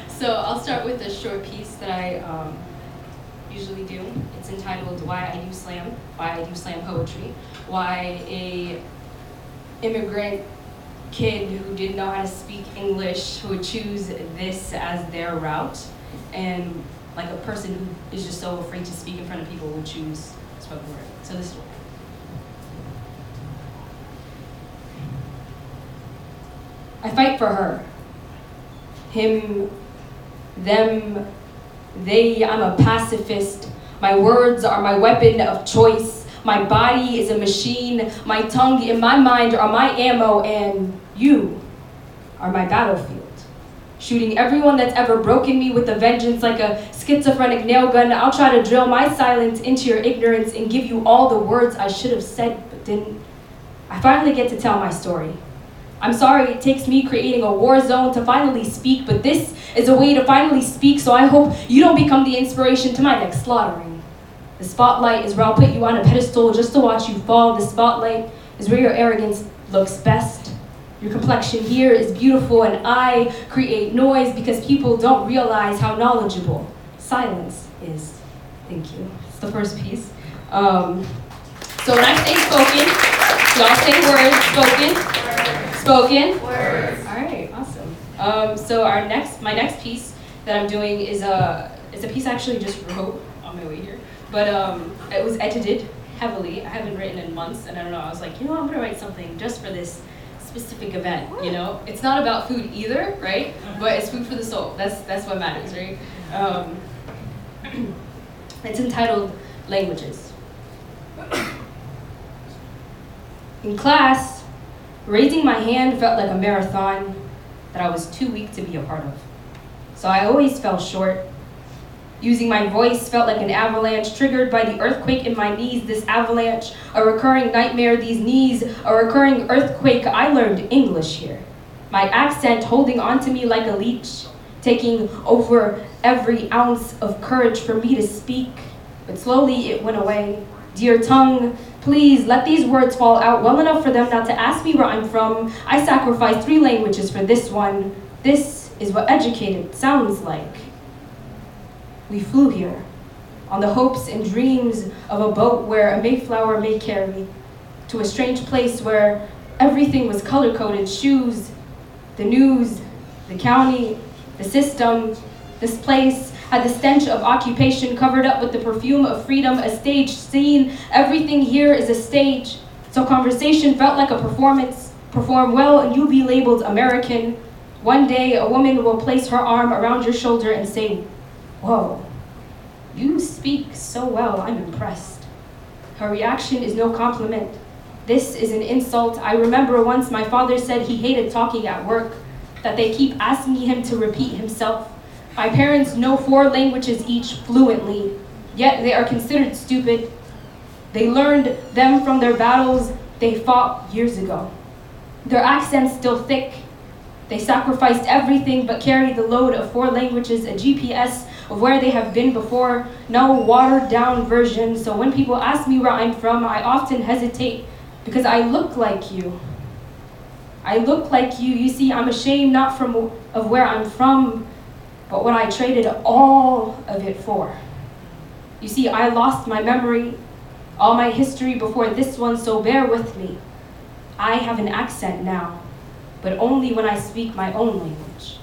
So I'll start with a short piece that I usually do. It's entitled Why I Do Slam Poetry, why a immigrant kid who didn't know how to speak English would choose this as their route, and like a person who is just so afraid to speak in front of people would choose spoken word. So this is what. I fight for her, him, them, they. I'm a pacifist. My words are my weapon of choice. My body is a machine. My tongue and my mind are my ammo, and you are my battlefield. Shooting everyone that's ever broken me with a vengeance like a schizophrenic nail gun. I'll try to drill my silence into your ignorance and give you all the words I should have said but didn't. I finally get to tell my story. I'm sorry it takes me creating a war zone to finally speak, but this is a way to finally speak, so I hope you don't become the inspiration to my next slaughtering. The spotlight is where I'll put you on a pedestal just to watch you fall. The spotlight is where your arrogance looks best. Your complexion here is beautiful, and I create noise because people don't realize how knowledgeable silence is. Thank you. It's the first piece. So when I say spoken, y'all say words. Spoken? Words. All right, awesome. So my next piece that I'm doing is a piece I actually just wrote on my way here, but it was edited heavily. I haven't written in months, and I don't know. I was like, I'm gonna write something just for this specific event. It's not about food either, right? But it's food for the soul. That's what matters, right? It's entitled Languages. In class, raising my hand felt like a marathon that I was too weak to be a part of. So I always fell short. Using my voice felt like an avalanche triggered by the earthquake in my knees. This avalanche, a recurring nightmare, these knees, a recurring earthquake. I learned English here. My accent holding onto me like a leech, taking over every ounce of courage for me to speak. But slowly it went away. Dear tongue, please let these words fall out well enough for them not to ask me where I'm from. I sacrificed 3 languages for this one. This is what educated sounds like. We flew here on the hopes and dreams of a boat where a Mayflower may carry to a strange place where everything was color-coded. Shoes, the news, the county, the system. This place had the stench of occupation covered up with the perfume of freedom, a stage scene. Everything here is a stage. So conversation felt like a performance. Perform well and you'll be labeled American. One day a woman will place her arm around your shoulder and say, "Whoa, you speak so well, I'm impressed." Her reaction is no compliment. This is an insult. I remember once my father said he hated talking at work, that they keep asking him to repeat himself. My parents know 4 languages each fluently, yet they are considered stupid. They learned them from their battles they fought years ago. Their accents still thick. They sacrificed everything but carried the load of 4 languages, a GPS of where they have been before, no watered down version. So when people ask me where I'm from, I often hesitate because I look like you. I look like you. You see, I'm ashamed not of where I'm from, but what I traded all of it for. You see, I lost my memory, all my history before this one, so bear with me. I have an accent now, but only when I speak my own language.